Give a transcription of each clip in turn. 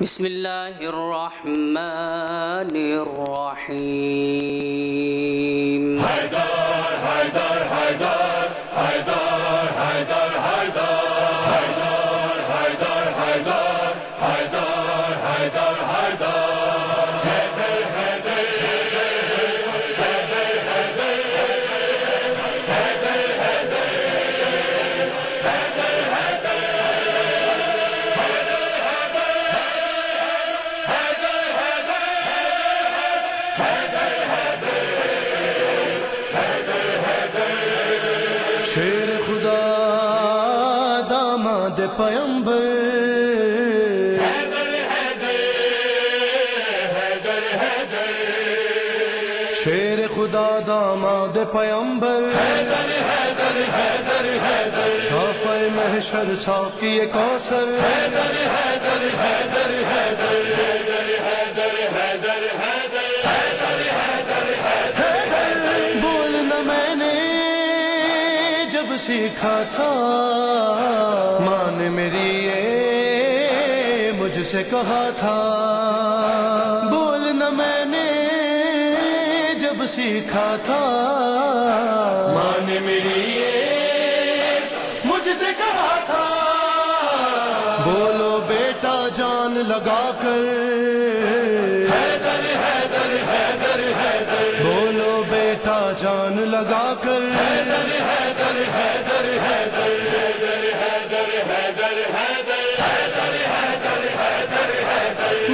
بسم الله الرحمن الرحيم. حيدر حيدر حيدر حيدر حيدر حيدر حيدر حيدر حيدر حيدر حيدر شیر خدا داماد پیمبر شیر خدا داماد پیمبر شافع محشر ساقی کوثر بولنا میں نے جب سیکھا تھا ماں نے میری یہ مجھ سے کہا تھا بولنا میں نے جب سیکھا تھا ماں نے میری یہ مجھ سے کہا تھا بولو بیٹا جان لگا کر بولو بیٹا جان لگا کر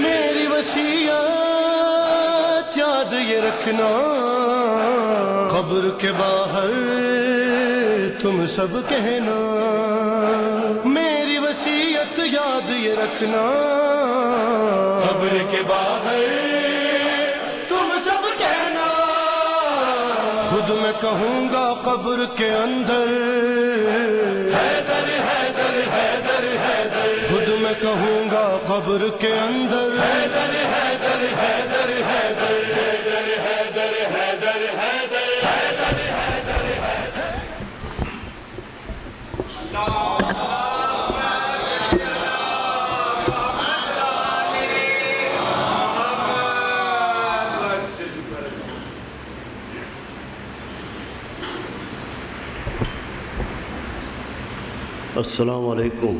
میری وصیت یاد یہ رکھنا قبر کے باہر تم سب کہنا میری وصیت یاد یہ رکھنا قبر کے باہر تم سب کہنا خود میں کہوں گا قبر کے اندر خود میں کہوں گا قبر کے اندر السلام علیکم.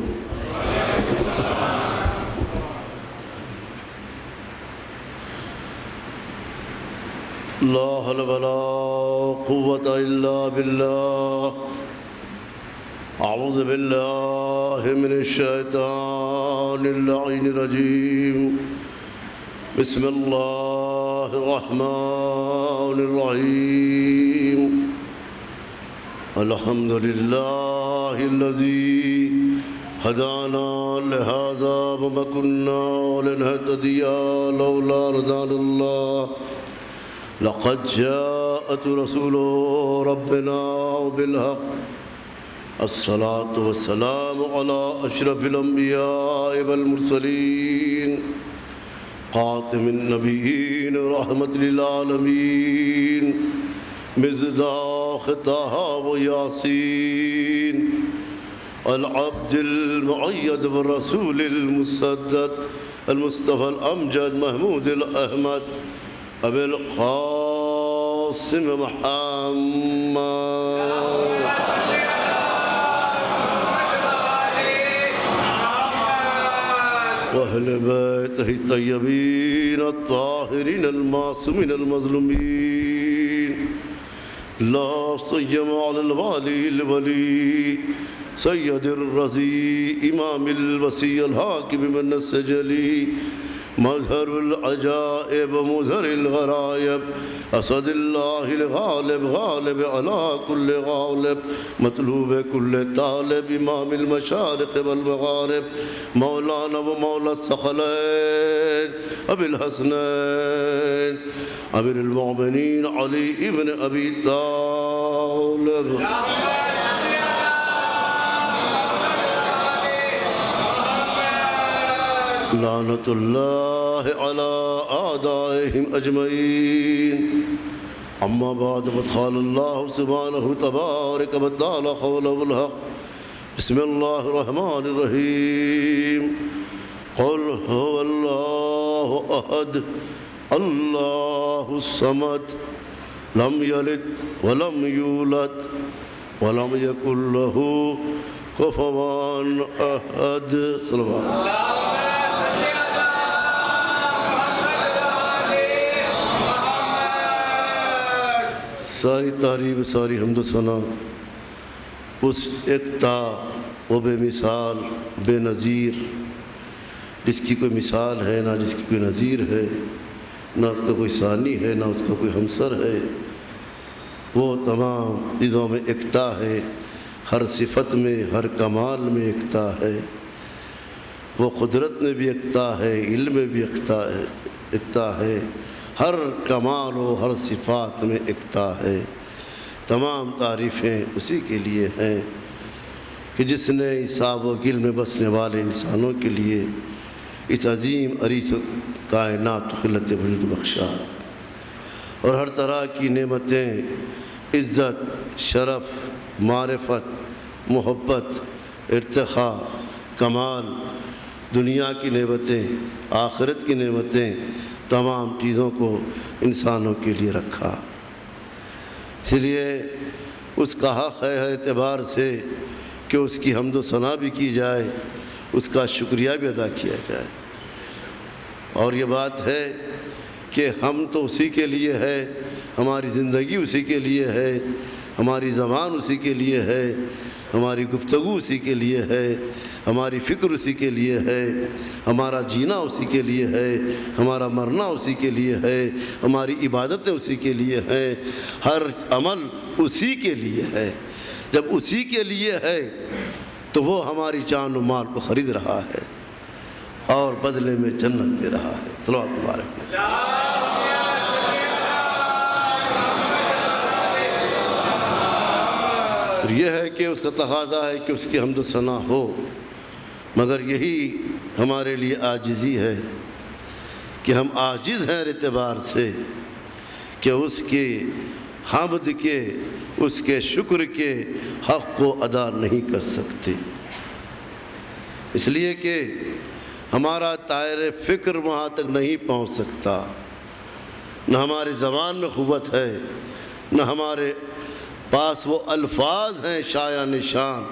لا حول ولا قوة الا باللہ. اعوذ باللہ من الشیطان اللعین الرجیم. بسم اللہ الرحمن الرحیم. الحمد للہ الذی هدانا لهذا وما كنا لنهتدي لولا هدانا الله. لقد جاءت رسول ربنا بالحق. الصلاة والسلام على أشرف الأنبياء والمرسلين خاتم النبيين رحمة للعالمين مصداق طه وياسين العبد المؤيد والرسول المسدد المصطفى الأمجد محمود الأحمد أبي القاسم محمد وأهل بيته الطيبين الطاهرين المعصومين المظلومين لا سيما على الوالي الولي سيد الرزي إمام الوسي الحاكم من السجلي مظهر العجائب مظهر الغرائب أسد الله الغالب غالب على كل غالب مطلوب كل طالب إمام المشارق والمغارب مولانا ومولى الثقلين أبي الحسنين أمير المؤمنين علي ابن أبي طالب لعنة الله على أعدائهم أجمعين. أما بعد فقد قال الله سبحانه تبارك وتعالى قوله الحق. بسم الله الرحمن الرحيم. قل هو الله أحد الله الصمد لم يلد ولم يولد ولم يكن له كفوا أحد صلی اللہ علیہ وسلم۔ ساری تعریف ساری حمد و ثنا اس یکتا و بے مثال بے نظیر جس کی کوئی مثال ہے نہ جس کی کوئی نظیر ہے، نہ اس کا کوئی ثانی ہے نہ اس کا کوئی ہمسر ہے۔ وہ تمام چیزوں میں یکتا ہے، ہر صفت میں ہر کمال میں یکتا ہے۔ وہ قدرت میں بھی یکتا ہے، علم میں بھی یکتا ہے، ہر کمال و ہر صفات میں یکتا ہے۔ تمام تعریفیں اسی کے لیے ہیں کہ جس نے حساب و گل میں بسنے والے انسانوں کے لیے اس عظیم عریض کائنات خلت وجود بخشا، اور ہر طرح کی نعمتیں، عزت، شرف، معرفت، محبت، ارتقاء، کمال، دنیا کی نعمتیں، آخرت کی نعمتیں، تمام چیزوں کو انسانوں کے لیے رکھا۔ اس لیے اس کا حق ہے ہر اعتبار سے کہ اس کی حمد و ثنا بھی کی جائے، اس کا شکریہ بھی ادا کیا جائے۔ اور یہ بات ہے کہ ہم تو اسی کے لیے ہے، ہماری زندگی اسی کے لیے ہے، ہماری زبان اسی کے لیے ہے، ہماری گفتگو اسی کے لیے ہے، ہماری فکر اسی کے لیے ہے، ہمارا جینا اسی کے لیے ہے، ہمارا مرنا اسی کے لیے ہے، ہماری عبادتیں اسی کے لیے ہیں، ہر عمل اسی کے لیے ہے۔ جب اسی کے لیے ہے تو وہ ہماری جان و مال کو خرید رہا ہے اور بدلے میں جنت دے رہا ہے۔ صلوات مبارک۔ اور یہ ہے کہ اس کا تقاضا ہے کہ اس کی حمد و ثنا ہو، مگر یہی ہمارے لیے عاجزی ہے کہ ہم عاجز ہیں اعتبار سے کہ اس کے حمد کے، اس کے شکر کے حق کو ادا نہیں کر سکتے، اس لیے کہ ہمارا دائر فکر وہاں تک نہیں پہنچ سکتا، نہ ہماری زبان میں قوت ہے، نہ ہمارے پاس وہ الفاظ ہیں شایع نشان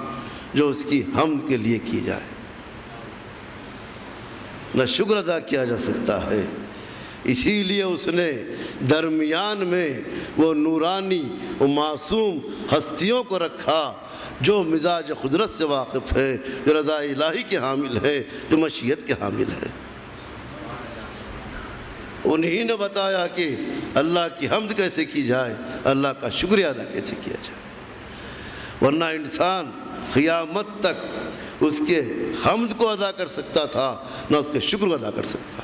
جو اس کی حمد کے لیے کی جائے، نہ شکر ادا کیا جا سکتا ہے۔ اسی لیے اس نے درمیان میں وہ نورانی و معصوم ہستیوں کو رکھا جو مزاج قدرت سے واقف ہے، جو رضا الہی کے حامل ہے، جو مشیت کے حامل ہے۔ انہی نے بتایا کہ اللہ کی حمد کیسے کی جائے، اللہ کا شکریہ ادا کیسے کیا جائے، ورنہ انسان قیامت تک اس کے حمد کو ادا کر سکتا تھا نہ اس کے شکر کو ادا کر سکتا۔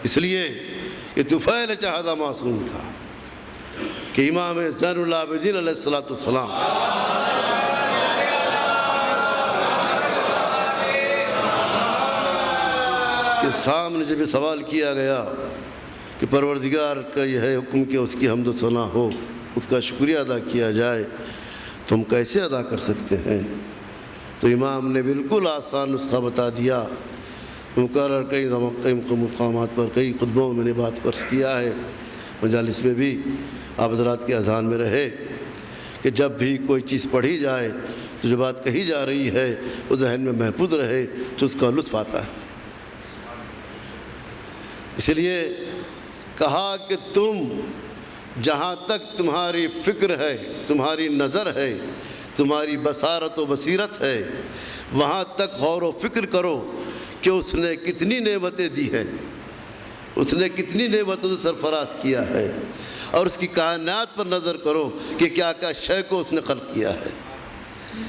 اس لیے یہ طفیل چاہدہ معصوم کا کہ امام زین العابدین علیہ السلام کے سامنے جب یہ سوال کیا گیا کہ پروردگار کا یہ ہے حکم کہ اس کی حمد و ثنا ہو، اس کا شکریہ ادا کیا جائے، تم کیسے ادا کر سکتے ہیں؟ تو امام نے بالکل آسان نسخہ بتا دیا۔ مقرر کئی مقامات پر کئی خطبوں میں نے بات عرض کیا ہے، مجالس میں بھی آپ حضرات کے اذہان میں رہے کہ جب بھی کوئی چیز پڑھی جائے تو جو بات کہی جا رہی ہے وہ ذہن میں محفوظ رہے تو اس کا لطف آتا ہے۔ اس لیے کہا کہ تم جہاں تک تمہاری فکر ہے، تمہاری نظر ہے، تمہاری بصارت و بصیرت ہے، وہاں تک غور و فکر کرو کہ اس نے کتنی نعمتیں دی ہیں، اس نے کتنی نعمتوں سے سرفراز کیا ہے، اور اس کی کائنات پر نظر کرو کہ کیا کیا شے کو اس نے خلق کیا ہے،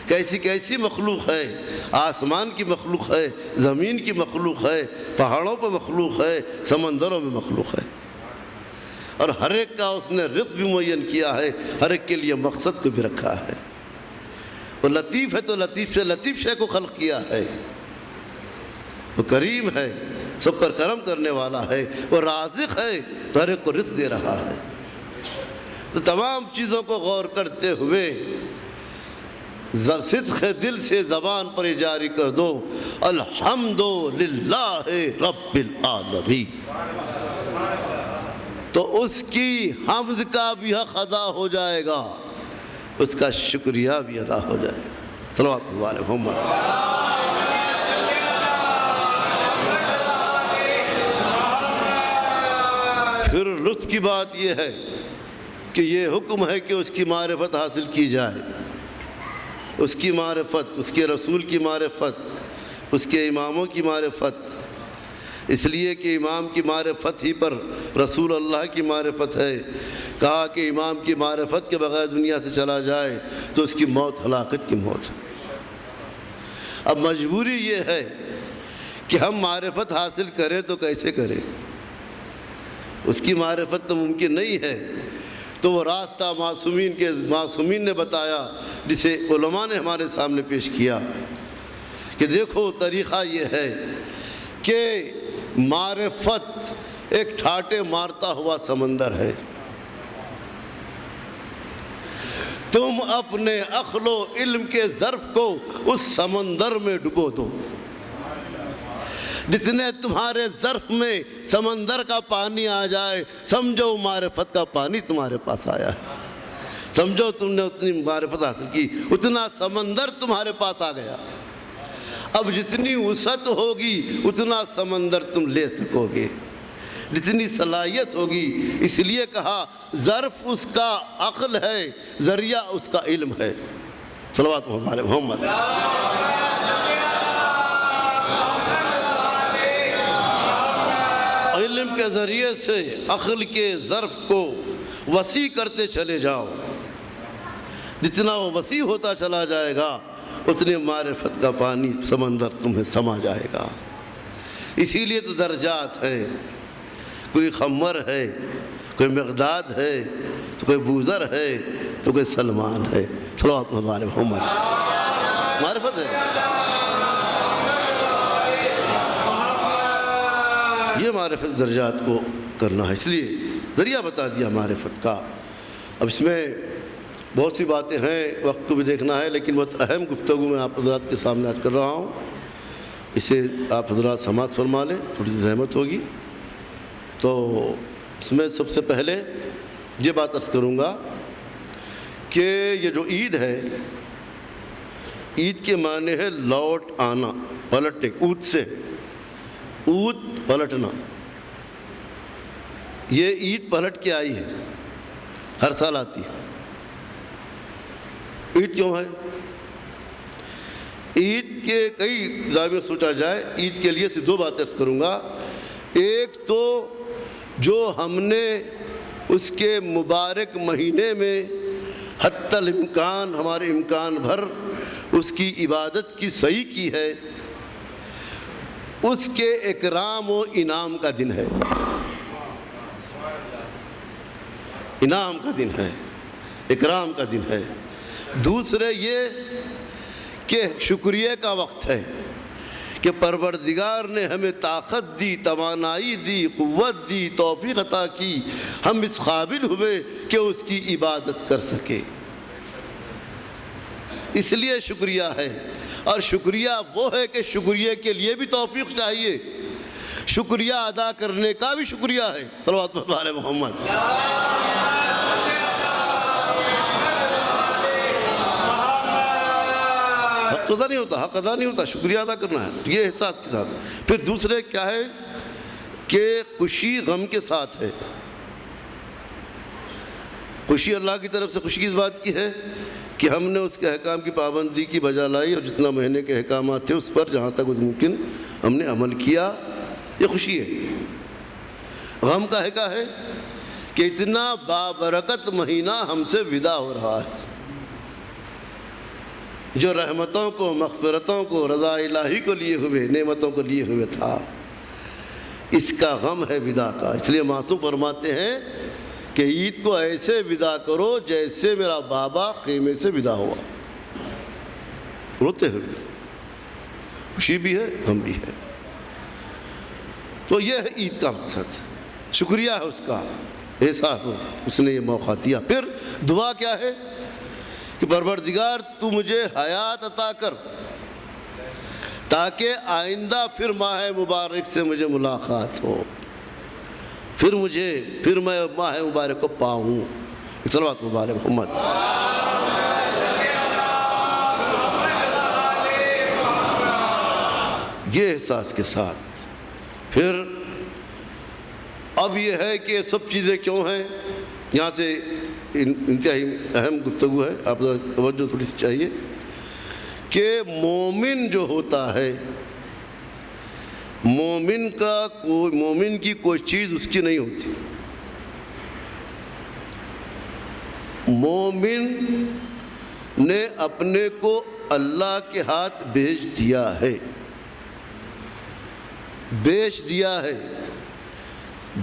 کیسی کیسی مخلوق ہے، آسمان کی مخلوق ہے، زمین کی مخلوق ہے، پہاڑوں پر مخلوق ہے، سمندروں میں مخلوق ہے، اور ہر ایک کا اس نے رزق بھی معین کیا ہے، ہر ایک کے لیے مقصد کو بھی رکھا ہے۔ وہ لطیف ہے تو لطیف سے لطیف شے کو خلق کیا ہے، وہ کریم ہے، سب پر کرم کرنے والا ہے، وہ رازق ہے تو ہر ایک کو رزق دے رہا ہے۔ تو تمام چیزوں کو غور کرتے ہوئے صدق دل سے زبان پر جاری کر دو، الحمدللہ رب العالمین، تو اس کی حمد کا بھی حق ادا ہو جائے گا، اس کا شکریہ بھی ادا ہو جائے گا۔ صلوات اللہ علیہ محمد۔ پھر لطف کی بات یہ ہے کہ یہ حکم ہے کہ اس کی معرفت حاصل کی جائے، اس کی معرفت، اس کے رسول کی معرفت، اس کے اماموں کی معرفت، اس لیے کہ امام کی معرفت ہی پر رسول اللہ کی معرفت ہے۔ کہا کہ امام کی معرفت کے بغیر دنیا سے چلا جائے تو اس کی موت ہلاکت کی موت ہے۔ اب مجبوری یہ ہے کہ ہم معرفت حاصل کریں تو کیسے کریں؟ اس کی معرفت تو ممکن نہیں ہے، تو وہ راستہ معصومین نے بتایا، جسے علماء نے ہمارے سامنے پیش کیا کہ دیکھو طریقہ یہ ہے کہ معرفت ایک ٹھاٹے مارتا ہوا سمندر ہے، تم اپنے عقل و علم کے ظرف کو اس سمندر میں ڈبو دو، جتنے تمہارے ظرف میں سمندر کا پانی آ جائے سمجھو معرفت کا پانی تمہارے پاس آیا ہے، سمجھو تم نے اتنی معرفت حاصل کی، اتنا سمندر تمہارے پاس آ گیا۔ اب جتنی وسعت ہوگی اتنا سمندر تم لے سکو گے، جتنی صلاحیت ہوگی۔ اس لیے کہا ظرف اس کا عقل ہے، ذریعہ اس کا علم ہے۔ صلوات علی محمد۔ علم کے ذریعے سے عقل کے ظرف کو وسیع کرتے چلے جاؤ، جتنا وہ وسیع ہوتا چلا جائے گا اتنے معرفت کا پانی سمندر تمہیں سما جائے گا۔ اسی لیے تو درجات ہیں، کوئی خمر ہے، کوئی مقداد ہے، تو کوئی بوذر ہے، تو کوئی سلمان ہے۔ صلوات اللہ علیہ محمد۔ معرفت ہے، یہ معرفت درجات کو کرنا ہے، اس لیے ذریعہ بتا دیا معرفت کا۔ اب اس میں بہت سی باتیں ہیں، وقت کو بھی دیکھنا ہے، لیکن بہت اہم گفتگو میں آپ حضرات کے سامنے عرض کر رہا ہوں، اسے آپ حضرات سماعت فرما لیں، تھوڑی سی زحمت ہوگی۔ تو اس میں سب سے پہلے یہ بات عرض کروں گا کہ یہ جو عید ہے، عید کے معنی ہے لوٹ آنا، پلٹنے، اود سے، اود پلٹنا۔ یہ عید پلٹ کے آئی ہے، ہر سال آتی ہے۔ عید کیوں ہے؟ عید کے کئی زاویوں سوچا جائے، عید کے لیے صرف دو باتیں عرض کروں گا۔ ایک تو جو ہم نے اس کے مبارک مہینے میں حتی الامکان، ہمارے امکان بھر اس کی عبادت کی صحیح کی ہے، اس کے اکرام و انعام کا دن ہے، انعام کا دن ہے، اکرام کا دن ہے۔ دوسرے یہ کہ شکریہ کا وقت ہے کہ پروردگار نے ہمیں طاقت دی، توانائی دی، قوت دی، توفیق عطا کی، ہم اس قابل ہوئے کہ اس کی عبادت کر سکے، اس لیے شکریہ ہے۔ اور شکریہ وہ ہے کہ شکریہ کے لیے بھی توفیق چاہیے، شکریہ ادا کرنے کا بھی شکریہ ہے۔ صلوات اللہ علی محمد۔ حق ادا نہیں ہوتا، حق ادا نہیں ہوتا، شکریہ ادا کرنا ہے، یہ احساس کے ساتھ۔ پھر دوسرے کیا ہے کہ خوشی غم کے ساتھ ہے۔ خوشی اللہ کی طرف سے خوشی اس بات کی ہے کہ ہم نے اس کے احکام کی پابندی کی بجا لائی، اور جتنا مہینے کے احکامات تھے اس پر جہاں تک ممکن ہم نے عمل کیا، یہ خوشی ہے۔ غم کا کیا ہے کہ اتنا بابرکت مہینہ ہم سے ودا ہو رہا ہے، جو رحمتوں کو، مغفرتوں کو، رضا الہی کو لیے ہوئے، نعمتوں کو لیے ہوئے تھا، اس کا غم ہے ودا کا۔ اس لیے معصوم فرماتے ہیں کہ عید کو ایسے ودا کرو جیسے میرا بابا خیمے سے ودا ہوا، روتے ہوئے، خوشی بھی ہے، غم بھی ہے۔ تو یہ ہے عید کا مقصد، شکریہ ہے اس کا، احساس ہو اس نے یہ موقع دیا۔ پھر دعا کیا ہے کہ پروردگار تو مجھے حیات عطا کر تاکہ آئندہ پھر ماہ مبارک سے مجھے ملاقات ہو، پھر میں ماہ مبارک کو پاؤں۔ صلوات مبارک محمد۔ یہ احساس کے ساتھ پھر اب یہ ہے کہ سب چیزیں کیوں ہیں، یہاں سے انتہائی اہم گفتگو ہے، آپ ذرا توجہ تھوڑی سی چاہیے کہ مومن جو ہوتا ہے، مومن کی کوئی چیز اس کی نہیں ہوتی۔ مومن نے اپنے کو اللہ کے ہاتھ بیچ دیا ہے،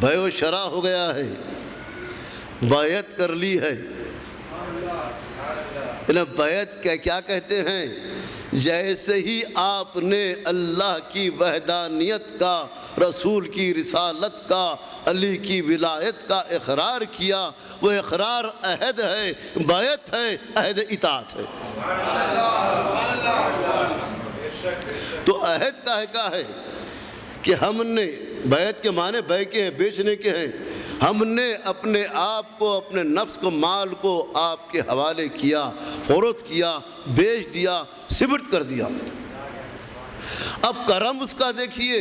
بیع و شرع ہو گیا ہے، بیعت کر لی ہے۔ بیعت کیا کہتے ہیں؟ جیسے ہی آپ نے اللہ کی وحدانیت کا، رسول کی رسالت کا، علی کی ولایت کا اقرار کیا، وہ اقرار عہد ہے، بیعت ہے، عہد اطاعت ہے۔ تو عہد کا ہے کہ ہم نے بیعت کے معنی بے کے ہیں، بیچنے کے ہیں، ہم نے اپنے آپ کو، اپنے نفس کو، مال کو آپ کے حوالے کیا، فروخت کیا، بیچ دیا، سپرد کر دیا۔ اب کرم اس کا دیکھیے،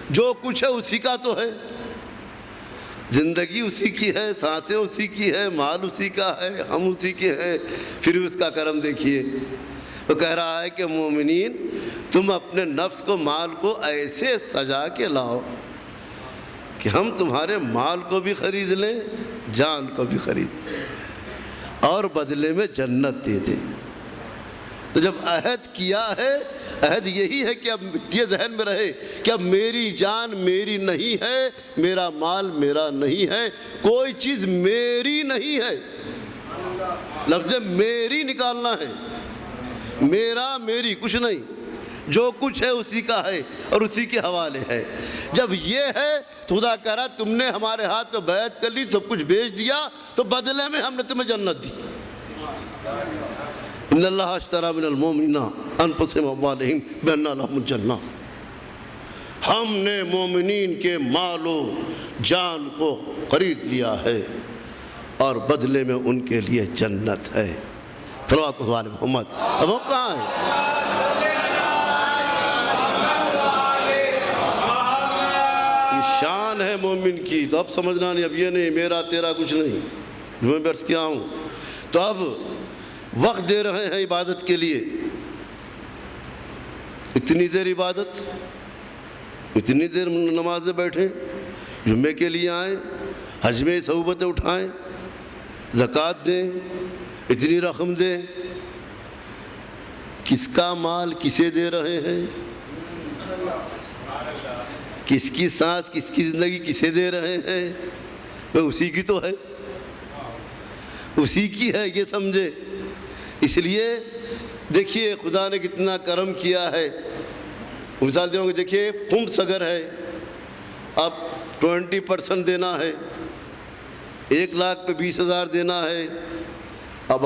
جو کچھ ہے اسی کا تو ہے، زندگی اسی کی ہے، سانسیں اسی کی ہے، مال اسی کا ہے، ہم اسی کے ہیں، پھر اس کا کرم دیکھیے۔ تو کہہ رہا ہے کہ مومنین تم اپنے نفس کو، مال کو ایسے سجا کے لاؤ کہ ہم تمہارے مال کو بھی خرید لیں، جان کو بھی خرید لیں، اور بدلے میں جنت دے دیں۔ تو جب عہد کیا ہے، عہد یہی ہے کہ اب یہ ذہن میں رہے کہ اب میری جان میری نہیں ہے، میرا مال میرا نہیں ہے، کوئی چیز میری نہیں ہے۔ لفظ میری نکالنا ہے، میرا میری کچھ نہیں، جو کچھ ہے اسی کا ہے اور اسی کے حوالے ہے۔ جب یہ ہے تو خدا کہہ رہا تم نے ہمارے ہاتھ میں بیعت کر لی، سب کچھ بیچ دیا، تو بدلے میں ہم نے تمہیں جنت دی۔ ان اللہ اشتری من المؤمنین انفسہم واموالہم بان لہم الجنہ، ہم نے مومنین کے مال و جان کو خرید لیا ہے اور بدلے میں ان کے لیے جنت ہے۔ صلوات علی محمد۔ اب وہ کہاں ہے؟ یہ شان ہے مومن کی۔ تو اب سمجھنا نہیں، اب یہ نہیں میرا تیرا کچھ نہیں، جو میں برس کیا ہوں۔ تو اب وقت دے رہے ہیں عبادت کے لیے، اتنی دیر عبادت، اتنی دیر نمازیں بیٹھیں، جمعے کے لیے آئیں، حج میں صحبتیں اٹھائیں، زکوٰۃ دیں، اتنی رقم دیں۔ کس کا مال کسے دے رہے ہیں؟ کس کی سانس، کس کی زندگی کسے دے رہے ہیں؟ وہ اسی کی تو ہے، اسی کی ہے، یہ سمجھے۔ اس لیے دیکھیے خدا نے کتنا کرم کیا ہے۔ مثال دوں گے، دیکھیے خمس اگر ہے، اب 20% دینا ہے، 1 لاکھ پہ 20,000 دینا ہے۔ اب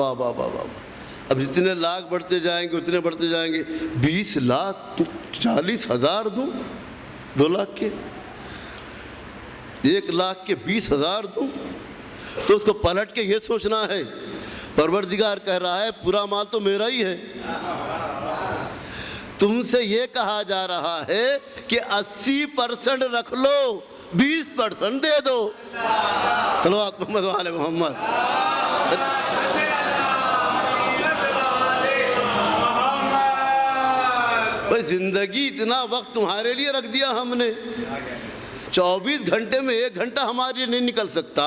جتنے لاکھ بڑھتے جائیں گے اتنے بڑھتے جائیں گے۔ 20 لاکھ 40,000 دوں، 2 لاکھ کے، 1 لاکھ کے 20,000 دوں، تو اس کو پلٹ کے یہ سوچنا ہے، پروردگار کہہ رہا ہے پورا مال تو میرا ہی ہے، تم سے یہ کہا جا رہا ہے کہ 80% رکھ لو، 20% دے دو۔ صلوات محمد و آل محمد۔ بھائی زندگی اتنا وقت تمہارے لیے رکھ دیا ہم نے، 24 گھنٹے میں 1 گھنٹہ ہمارے لیے نہیں نکل سکتا،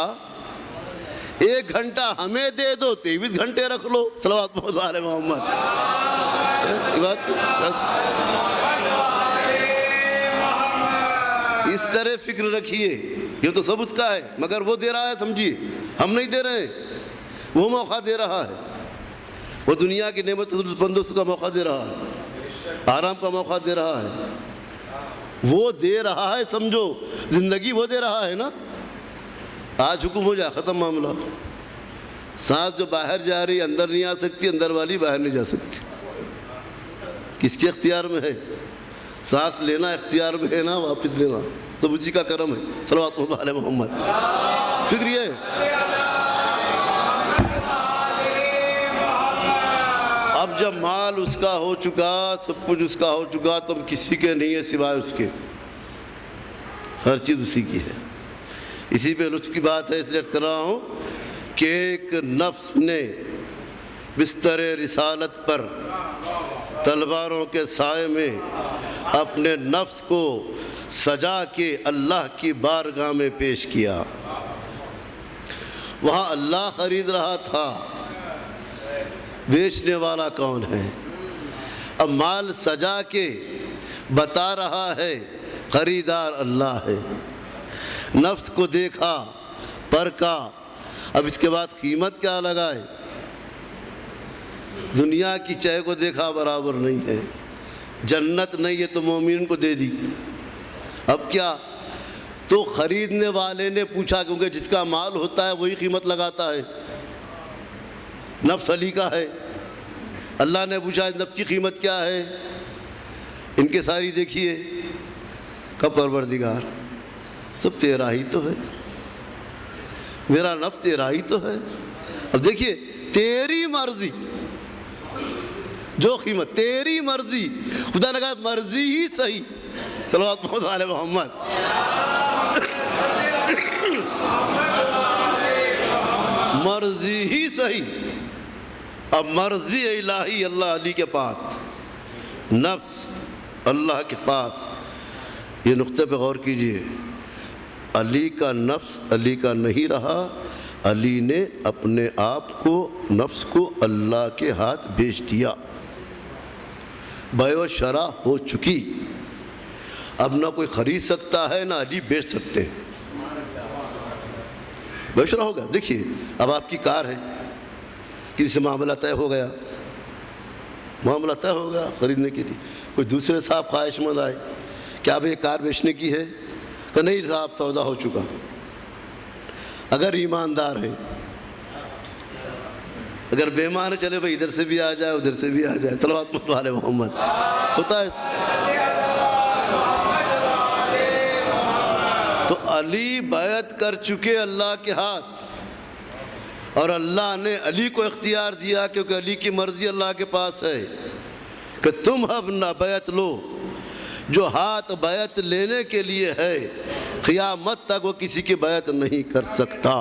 1 گھنٹہ ہمیں دے دو، 23 گھنٹے رکھ لو۔ صلوات محمد و آل محمد۔ اس طرح فکر رکھیے، یہ تو سب اس کا ہے، مگر وہ دے رہا ہے، سمجھیے ہم نہیں دے رہے ہیں، وہ موقع دے رہا ہے، وہ دنیا کی نعمت بندوبست کا موقع دے رہا ہے، آرام کا موقع دے رہا ہے، وہ دے رہا ہے، سمجھو زندگی وہ دے رہا ہے نا۔ آج حکم ہو جائے ختم معاملہ، سانس جو باہر جا رہی اندر نہیں آ سکتی، اندر والی باہر نہیں جا سکتی. کس کے اختیار میں ہے؟ سانس لینا اختیار میں ہے نا، واپس لینا تو اسی کا کرم ہے. صلوات اللہ علیہ محمد. فکر یہ ہے اب جب مال اس کا ہو چکا، سب کچھ اس کا ہو چکا، تو کسی کے نہیں ہے سوائے اس کے. ہر چیز اسی کی ہے. اسی پہ لطف کی بات ہے، اس لیے کر رہا ہوں کہ ایک نفس نے بستر رسالت پر تلواروں کے سائے میں اپنے نفس کو سجا کے اللہ کی بارگاہ میں پیش کیا. وہاں اللہ خرید رہا تھا، بیچنے والا کون ہے؟ اب مال سجا کے بتا رہا ہے خریدار اللہ ہے. نفس کو دیکھا، پرکھا، اب اس کے بعد قیمت کیا لگائے؟ دنیا کی چہ کو دیکھا برابر نہیں ہے، جنت نہیں ہے تو مومن کو دے دی. اب کیا؟ تو خریدنے والے نے پوچھا، کیونکہ جس کا مال ہوتا ہے وہی قیمت لگاتا ہے. نفس علی کا ہے، اللہ نے پوچھا نفس کی قیمت کیا ہے؟ ان کے ساری دیکھیے، کہ پروردگار سب تیرا ہی تو ہے، میرا نفس تیرا ہی تو ہے. اب دیکھیے، تیری مرضی، جو قیمت تیری مرضی. خدا نے کہا مرضی ہی صحیح. صلوات محمد علی محمد. مرضی ہی صحیح. اب مرضی الہی اللہ علی کے پاس، نفس اللہ کے پاس. یہ نقطے پہ غور کیجئے. علی کا نفس علی کا نہیں رہا، علی نے اپنے آپ کو، نفس کو اللہ کے ہاتھ بیچ دیا. بیع و شرع ہو چکی. اب نہ کوئی خرید سکتا ہے، نہ علی بیچ سکتے ہیں. بیع و شرع ہو گیا. دیکھیے، اب آپ کی کار ہے، کسی سے معاملہ طے ہو گیا، معاملہ طے ہو گیا خریدنے کے لیے. کوئی دوسرے صاحب خواہش مند آئے، کیا بھئی کار بیچنے کی ہے؟ کہ نہیں صاحب، سودا ہو چکا. اگر ایماندار ہے، اگر بے ایمان ہے، چلے بھئی ادھر سے بھی آ جائے ادھر سے بھی آ جائے. صلوات علی محمد. ہوتا ہے. تو علی بیعت کر چکے اللہ کے ہاتھ، اور اللہ نے علی کو اختیار دیا، کیونکہ علی کی مرضی اللہ کے پاس ہے کہ تم اب نہ بیعت لو. جو ہاتھ بیعت لینے کے لیے ہے، قیامت تک وہ کسی کی بیعت نہیں کر سکتا.